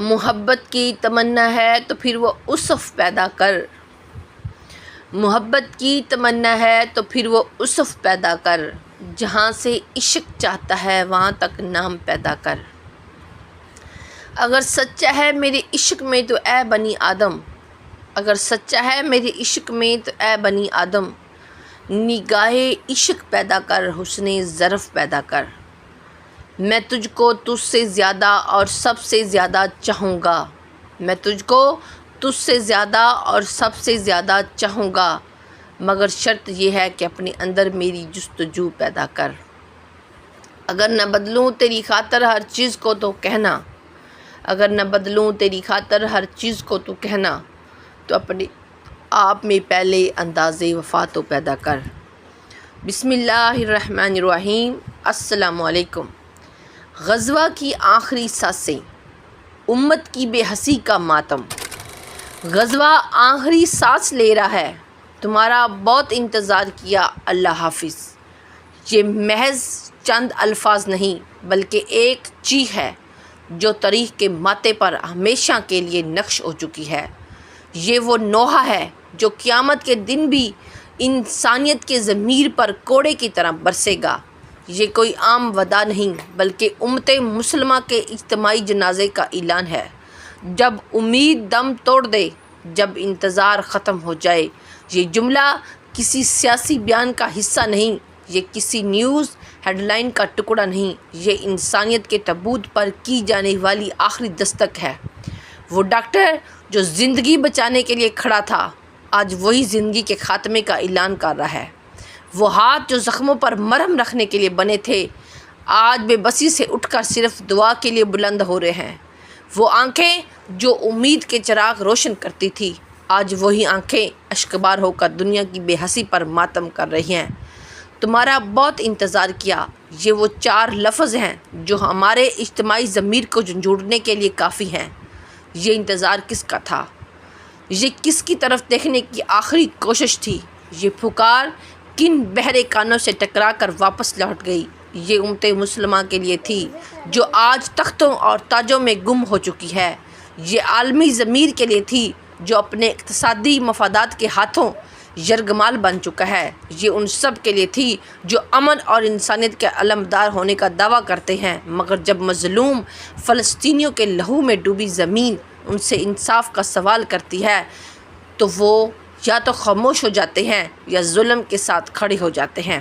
محبت کی تمنا ہے تو پھر وہ اسف پیدا کر، محبت کی تمنا ہے تو پھر وہ اسف پیدا کر، جہاں سے عشق چاہتا ہے وہاں تک نام پیدا کر۔ اگر سچا ہے میرے عشق میں تو اے بنی آدم، اگر سچا ہے میرے عشق میں تو اے بنی آدم، نگاہ عشق پیدا کر، حسن ظرف پیدا کر۔ میں تجھ کو تجھ سے زیادہ اور سب سے زیادہ چاہوں گا، میں تجھ کو تجھ سے زیادہ اور سب سے زیادہ چاہوں گا، مگر شرط یہ ہے کہ اپنے اندر میری جستجو پیدا کر۔ اگر نہ بدلوں تیری خاطر ہر چیز کو تو کہنا، اگر نہ بدلوں تیری خاطر ہر چیز کو تو کہنا، تو اپنے آپ میں پہلے انداز وفا تو پیدا کر۔ بسم اللہ الرحمن الرحیم۔ السلام علیکم۔ غزوہ کی آخری سانسیں، امت کی بے حسی کا ماتم۔ غزوہ آخری سانس لے رہا ہے، تمہارا بہت انتظار کیا، اللہ حافظ۔ یہ محض چند الفاظ نہیں بلکہ ایک چیخ ہے جو تاریخ کے ماتھے پر ہمیشہ کے لیے نقش ہو چکی ہے۔ یہ وہ نوحہ ہے جو قیامت کے دن بھی انسانیت کے ضمیر پر کوڑے کی طرح برسے گا۔ یہ کوئی عام وداع نہیں بلکہ امت مسلمہ کے اجتماعی جنازے کا اعلان ہے۔ جب امید دم توڑ دے، جب انتظار ختم ہو جائے۔ یہ جملہ کسی سیاسی بیان کا حصہ نہیں، یہ کسی نیوز ہیڈ لائن کا ٹکڑا نہیں، یہ انسانیت کے تابوت پر کی جانے والی آخری دستک ہے۔ وہ ڈاکٹر جو زندگی بچانے کے لیے کھڑا تھا، آج وہی زندگی کے خاتمے کا اعلان کر رہا ہے۔ وہ ہاتھ جو زخموں پر مرہم رکھنے کے لیے بنے تھے، آج بے بسی سے اٹھ کر صرف دعا کے لیے بلند ہو رہے ہیں۔ وہ آنکھیں جو امید کے چراغ روشن کرتی تھی، آج وہی آنکھیں اشکبار ہو کر دنیا کی بے حسی پر ماتم کر رہی ہیں۔ تمہارا بہت انتظار کیا، یہ وہ چار لفظ ہیں جو ہمارے اجتماعی ضمیر کو جھنجھوڑنے کے لیے کافی ہیں۔ یہ انتظار کس کا تھا؟ یہ کس کی طرف دیکھنے کی آخری کوشش تھی؟ یہ پکار کن بہرے کانوں سے ٹکرا کر واپس لوٹ گئی؟ یہ امت مسلمہ کے لیے تھی جو آج تختوں اور تاجوں میں گم ہو چکی ہے۔ یہ عالمی ضمیر کے لیے تھی جو اپنے اقتصادی مفادات کے ہاتھوں یرغمال بن چکا ہے۔ یہ ان سب کے لیے تھی جو امن اور انسانیت کے علمبردار ہونے کا دعویٰ کرتے ہیں، مگر جب مظلوم فلسطینیوں کے لہو میں ڈوبی زمین ان سے انصاف کا سوال کرتی ہے تو وہ یا تو خاموش ہو جاتے ہیں یا ظلم کے ساتھ کھڑے ہو جاتے ہیں۔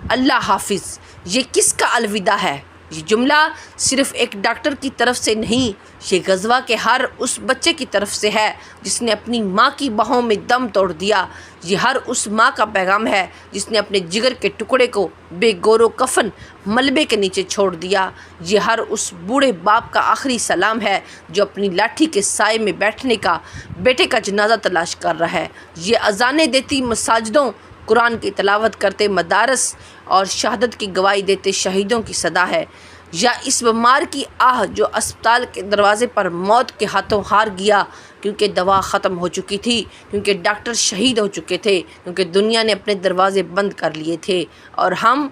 اللہ حافظ، یہ کس کا الوداع ہے؟ یہ جملہ صرف ایک ڈاکٹر کی طرف سے نہیں، یہ غزوہ کے ہر اس بچے کی طرف سے ہے جس نے اپنی ماں کی باہوں میں دم توڑ دیا۔ یہ ہر اس ماں کا پیغام ہے جس نے اپنے جگر کے ٹکڑے کو بے گور و کفن ملبے کے نیچے چھوڑ دیا۔ یہ ہر اس بوڑھے باپ کا آخری سلام ہے جو اپنی لاٹھی کے سائے میں بیٹھنے کا بیٹے کا جنازہ تلاش کر رہا ہے۔ یہ اذانیں دیتی مساجدوں، قرآن کی تلاوت کرتے مدارس اور شہادت کی گواہی دیتے شہیدوں کی صدا ہے۔ یا اس بیمار کی آہ جو اسپتال کے دروازے پر موت کے ہاتھوں ہار گیا کیونکہ دوا ختم ہو چکی تھی، کیونکہ ڈاکٹر شہید ہو چکے تھے، کیونکہ دنیا نے اپنے دروازے بند کر لیے تھے، اور ہم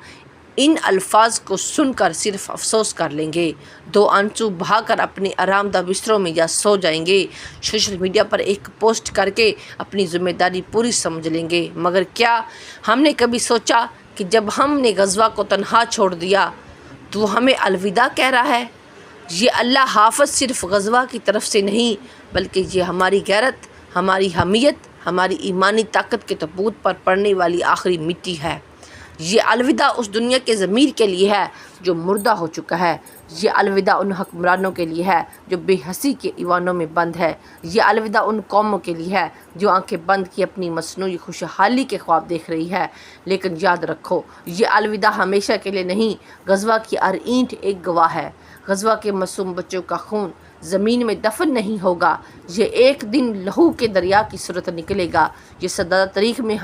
ان الفاظ کو سن کر صرف افسوس کر لیں گے، دو آنسو بہا کر اپنے آرام دہ بستروں میں یا سو جائیں گے، سوشل میڈیا پر ایک پوسٹ کر کے اپنی ذمہ داری پوری سمجھ لیں گے۔ مگر کیا ہم نے کبھی سوچا کہ جب ہم نے غزوہ کو تنہا چھوڑ دیا تو وہ ہمیں الوداع کہہ رہا ہے؟ یہ اللہ حافظ صرف غزوہ کی طرف سے نہیں بلکہ یہ ہماری غیرت، ہماری حمیت، ہماری ایمانی طاقت کے تابوت پر پڑنے والی آخری مٹی ہے۔ یہ الوداع اس دنیا کے ضمیر کے لیے ہے جو مردہ ہو چکا ہے۔ یہ الوداع ان حکمرانوں کے لیے ہے جو بے حسی کے ایوانوں میں بند ہے۔ یہ الوداع ان قوموں کے لیے ہے جو آنکھیں بند کی اپنی مصنوعی خوشحالی کے خواب دیکھ رہی ہے۔ لیکن یاد رکھو، یہ الوداع ہمیشہ کے لیے نہیں۔ غزوہ کی ہر اینٹ ایک گواہ ہے۔ غزوہ کے معصوم بچوں کا خون زمین میں دفن نہیں ہوگا، یہ ایک دن لہو کے دریا کی صورت نکلے گا۔ یہ سدہ تاریخ میں